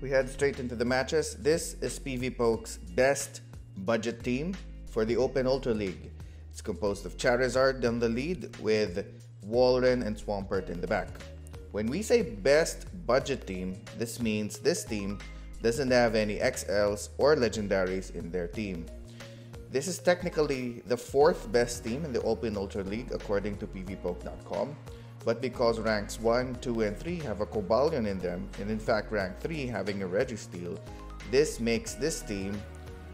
We head straight into the matches. This is PvPoke's best budget team for the Open Ultra League. It's composed of Charizard on the lead with Warren and Swampert in the back. When we say best budget team, this means this team doesn't have any XLs or legendaries in their team. This is technically the fourth best team in the Open Ultra League according to PvPoke.com. But because ranks 1, 2, and 3 have a Cobalion in them, and in fact rank 3 having a Registeel, this makes this team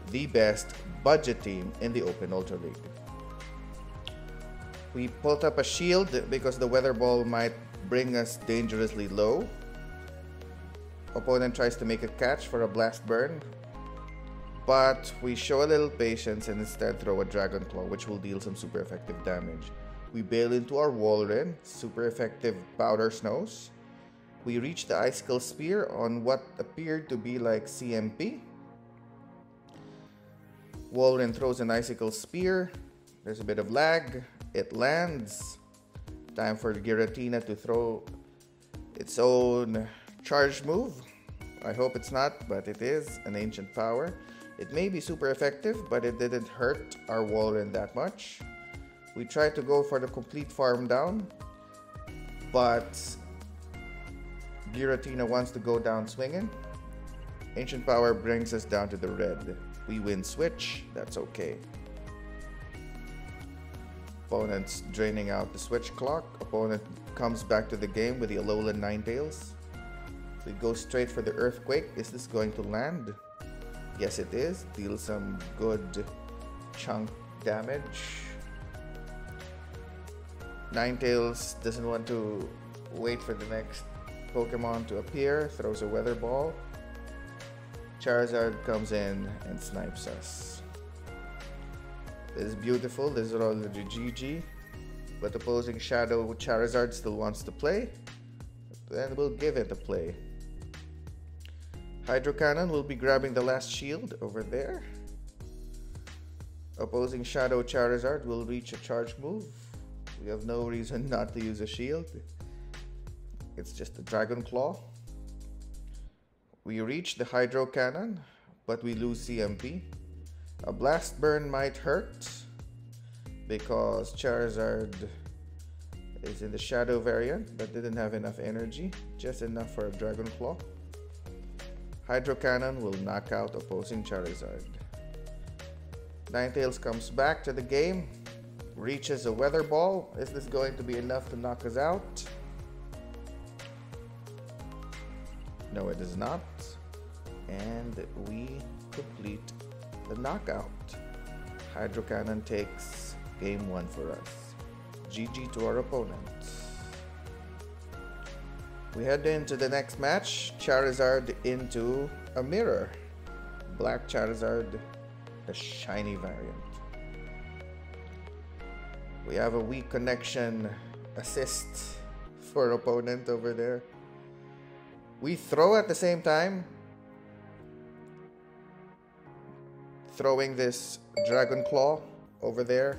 the best budget team in the Open Ultra League. We pulled up a shield because the Weather Ball might bring us dangerously low. Opponent tries to make a catch for a Blast Burn, but we show a little patience and instead throw a Dragon Claw, which will deal some super effective damage. We bail into our Warren, super effective Powder Snows. We reach the Icicle Spear on what appeared to be like CMP. Warren throws an Icicle Spear. There's a bit of lag. It lands. Time for Giratina to throw its own charge move. I hope it's not, but it is an Ancient Power. It may be super effective, but it didn't hurt our Warren that much. We tried to go for the complete farm down, but Giratina wants to go down swinging. Ancient Power brings us down to the red. We win switch, that's okay. Opponent's draining out the switch clock. Opponent comes back to the game with the Alolan Ninetales. We go straight for the Earthquake. Is this going to land? Yes, it is. Deal some good chunk damage. Ninetales doesn't want to wait for the next Pokemon to appear. Throws a Weather Ball. Charizard comes in and snipes us. This is beautiful. This is already GG. But opposing Shadow Charizard still wants to play. Then we'll give it a play. Hydro Cannon will be grabbing the last shield over there. Opposing Shadow Charizard will reach a charge move. We have no reason not to use a shield. It's just a Dragon Claw. We reach the Hydro Cannon, but we lose CMP. A Blast Burn might hurt because Charizard is in the Shadow variant, but didn't have enough energy, just enough for a Dragon Claw. Hydro Cannon will knock out opposing Charizard. Ninetales comes back to the game, reaches a Weather Ball. Is this going to be enough to knock us out? No, it is not. And we complete the knockout. Hydro Cannon takes game 1 for us. GG to our opponent. We head into the next match. Charizard into a mirror. Black Charizard, the shiny variant. We have a weak connection assist for opponent over there. We throw at the same time. Throwing this Dragon Claw over there.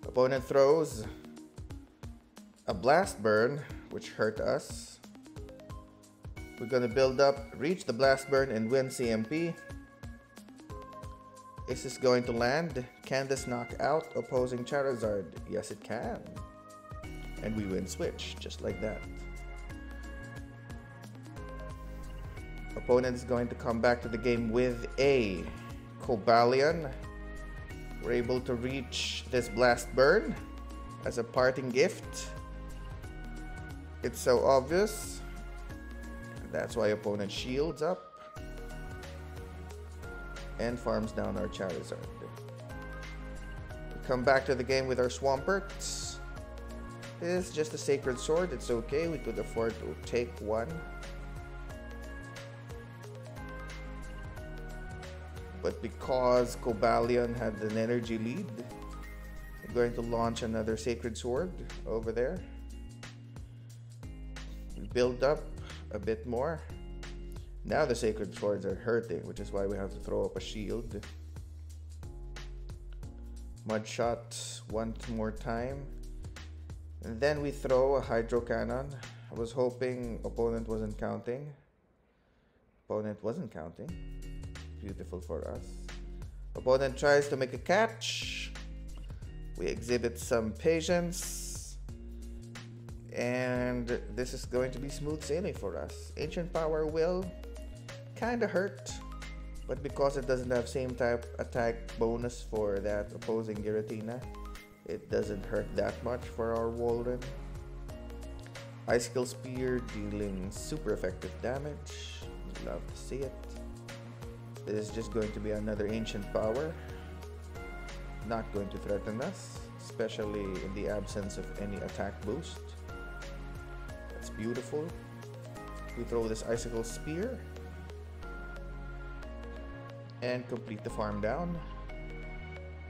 Opponent throws a Blast Burn, which hurt us. We're gonna build up, reach the Blast Burn, and win CMP. Is this going to land? Can this knock out opposing Charizard? Yes, it can. And we win switch, just like that. Opponent is going to come back to the game with a Cobalion. We're able to reach this Blast Burn as a parting gift. It's so obvious. That's why opponent shields up and farms down our Charizard. We come back to the game with our Swampert. It's just a Sacred Sword. It's okay. We could afford to take one. But because Cobalion had an energy lead, I'm going to launch another Sacred Sword over there. We build up a bit more. Now the Sacred Swords are hurting, which is why we have to throw up a shield. Mud Shot one more time. And then we throw a Hydro Cannon. I was hoping opponent wasn't counting. Opponent wasn't counting. Beautiful for us. Opponent tries to make a catch. We exhibit some patience. And this is going to be smooth sailing for us. Ancient Power will kinda hurt. But because it doesn't have same type attack bonus for that opposing Giratina, it doesn't hurt that much for our Warren. Icicle Spear dealing super effective damage. Love to see it. This is just going to be another Ancient Power. Not going to threaten us, especially in the absence of any attack boost. That's beautiful. We throw this Icicle Spear and complete the farm down.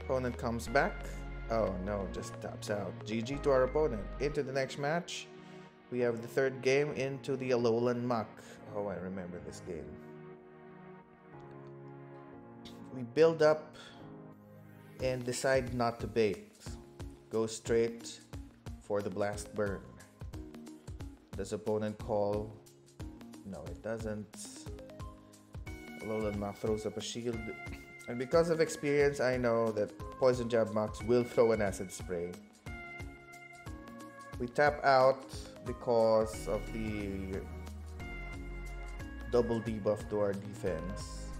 Opponent comes back. Oh no, just taps out. GG to our opponent. Into the next match. We have the third game into the Alolan Muck. Oh, I remember this game. We build up and decide not to bait. Go straight for the Blast Burn. Does opponent call? No, it doesn't. Alolan Muck throws up a shield. And because of experience, I know that Poison Jab Mucks will throw an Acid Spray. We tap out because of the double debuff to our defense.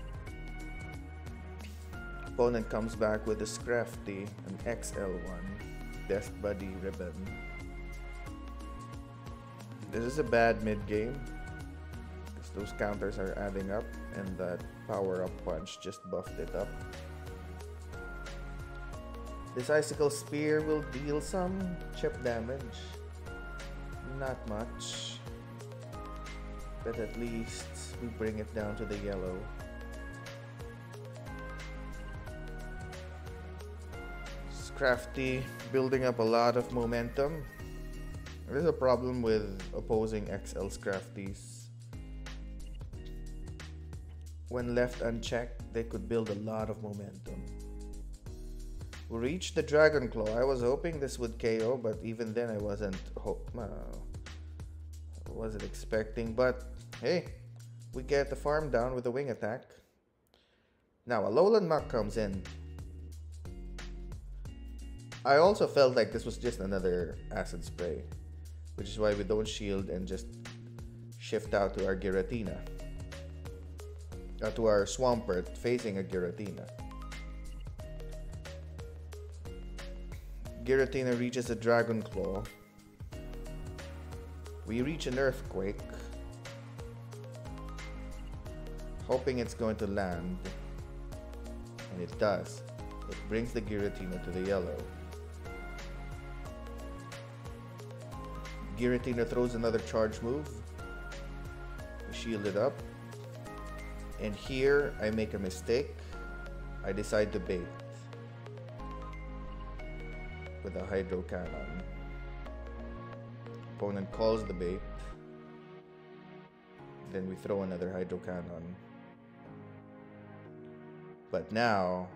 Opponent comes back with a Scrafty, an XL1, Best Buddy Ribbon. This is a bad mid game because those counters are adding up and that power up punch just buffed it up. This Icicle Spear will deal some chip damage. Not much, but at least we bring it down to the yellow. Crafty, building up a lot of momentum. There's a problem with opposing XL Scrafties. When left unchecked, they could build a lot of momentum. We reached the Dragon Claw. I was hoping this would KO, but even then I wasn't expecting. But hey, we get the farm down with a wing attack. Now Alolan Muck comes in. I also felt like this was just another Acid Spray, which is why we don't shield and just shift out to our Giratina. To our Swampert facing a Giratina. Giratina reaches a Dragon Claw. We reach an Earthquake, hoping it's going to land, and it does. It brings the Giratina to the yellow. Giratina throws another charge move. We shield it up. And here I make a mistake. I decide to bait with a Hydro Cannon. Opponent calls the bait. Then we throw another Hydro Cannon. But now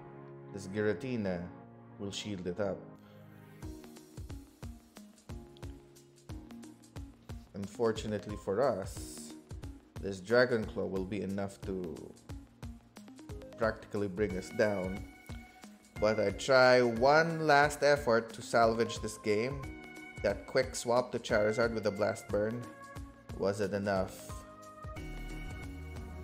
this Giratina will shield it up. Unfortunately for us, this Dragon Claw will be enough to practically bring us down. But I try one last effort to salvage this game. That quick swap to Charizard with a Blast Burn wasn't enough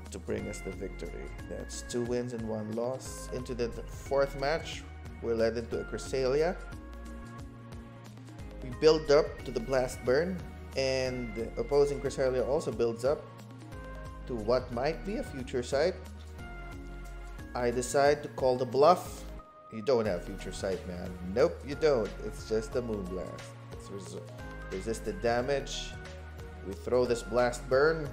to bring us the victory. That's 2 wins and 1 loss. Into the 4th match, we're led into a Cresselia. We build up to the Blast Burn, and the opposing Cresselia also builds up to what might be a future sight. I decide to call the bluff. You don't have future sight, man. Nope, you don't. It's just a Moonblast. It's resisted damage. We throw this Blast Burn.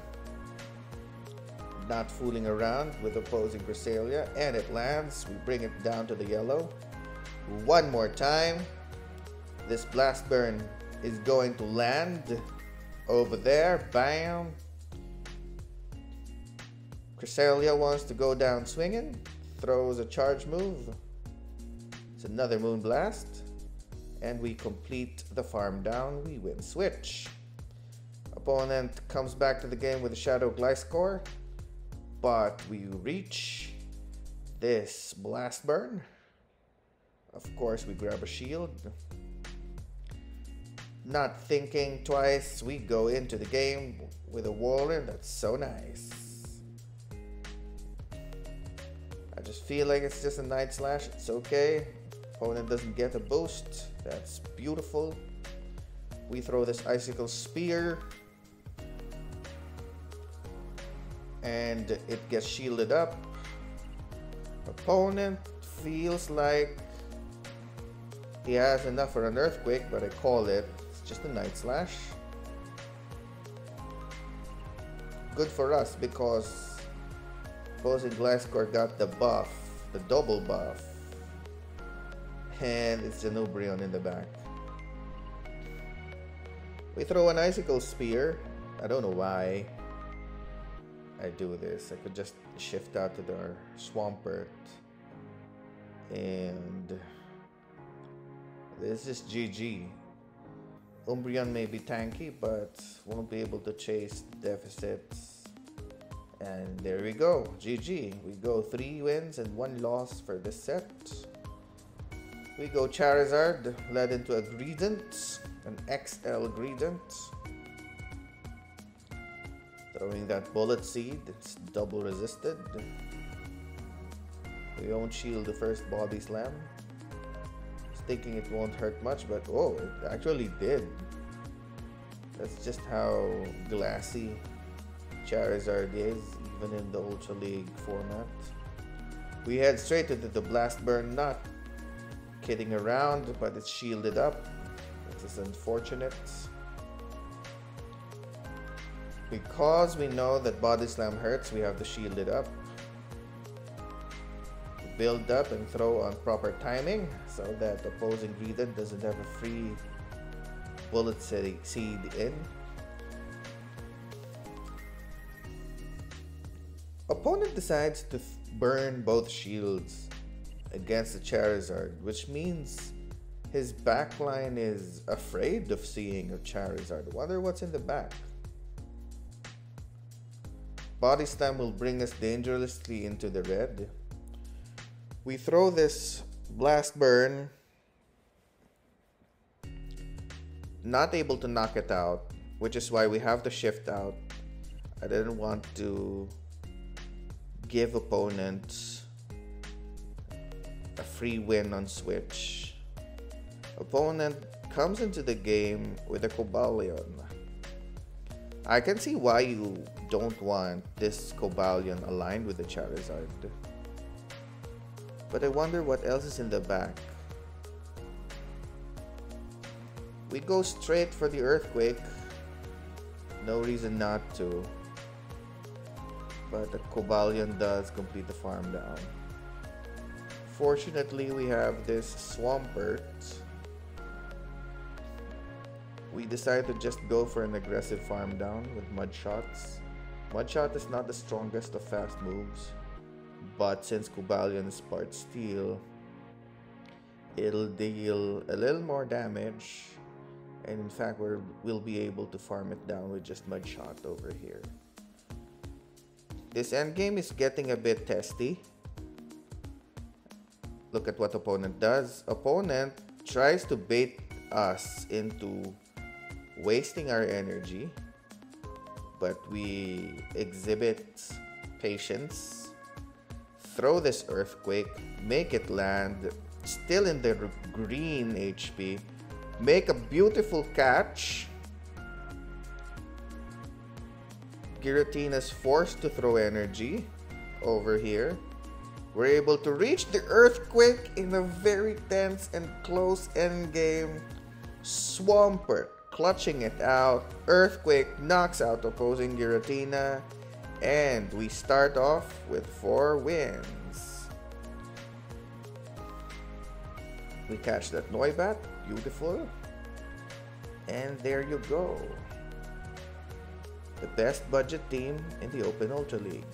Not fooling around with opposing Cresselia, and it lands. We bring it down to the yellow. One more time. This Blast Burn is going to land over there. Bam. Cresselia wants to go down swinging. Throws a charge move. It's another Moonblast. And we complete the farm down. We win. Switch. Opponent comes back to the game with a Shadow Gliscor, but we reach this Blast Burn. Of course, we grab a shield. Not thinking twice, we go into the game with a Warren. That's so nice. I just feel like it's just a Night Slash. It's okay. Opponent doesn't get a boost. That's beautiful. We throw this Icicle Spear, and it gets shielded up. Opponent feels like he has enough for an Earthquake, but I call it. It's just a Night Slash. Good for us because opposing Gliscor got the buff, the double buff, and it's an Umbreon in the back. We throw an Icicle Spear. I don't know why I do this. I could just shift out to the Swampert, and this is GG. Umbreon may be tanky, but won't be able to chase deficits. And there we go, GG. We go 3 wins and 1 loss for this set. We go Charizard, led into a Greedent, an XL Greedent. Throwing that Bullet Seed, it's double resisted. We won't shield the first Body Slam. Thinking it won't hurt much, but oh, it actually did. That's just how glassy Charizard is, even in the Ultra League format. We head straight into the Blast Burn, not kidding around, but it's shielded up. This is unfortunate. Because we know that Body Slam hurts, we have to shield it up. Build up and throw on proper timing so that opposing Greedent doesn't have a free Bullet Seed in. Opponent decides to burn both shields against the Charizard, which means his backline is afraid of seeing a Charizard. Wonder what's in the back. Body Slam will bring us dangerously into the red. We throw this Blast Burn, not able to knock it out, which is why we have to shift out. I didn't want to give opponents a free win on switch. Opponent comes into the game with a Cobalion. I can see why you don't want this Cobalion aligned with the Charizard. But I wonder what else is in the back. We go straight for the Earthquake. No reason not to. But the Cobalion does complete the farm down. Fortunately, we have this Swampert. We decide to just go for an aggressive farm down with Mud Shots. Mud Shot is not the strongest of fast moves, but since Cobalion is part steel, it'll deal a little more damage, and in fact we'll be able to farm it down with just Mud Shot over here. This endgame is getting a bit testy. Look at what opponent does. Opponent tries to bait us into wasting our energy, but we exhibit patience. Throw this Earthquake, make it land, still in the green HP, make a beautiful catch. Giratina's forced to throw energy over here. We're able to reach the Earthquake in a very tense and close endgame. Swampert clutching it out. Earthquake knocks out opposing Giratina. And we start off with 4 wins. We catch that Noibat. Beautiful. And there you go. The best budget team in the Open Ultra League.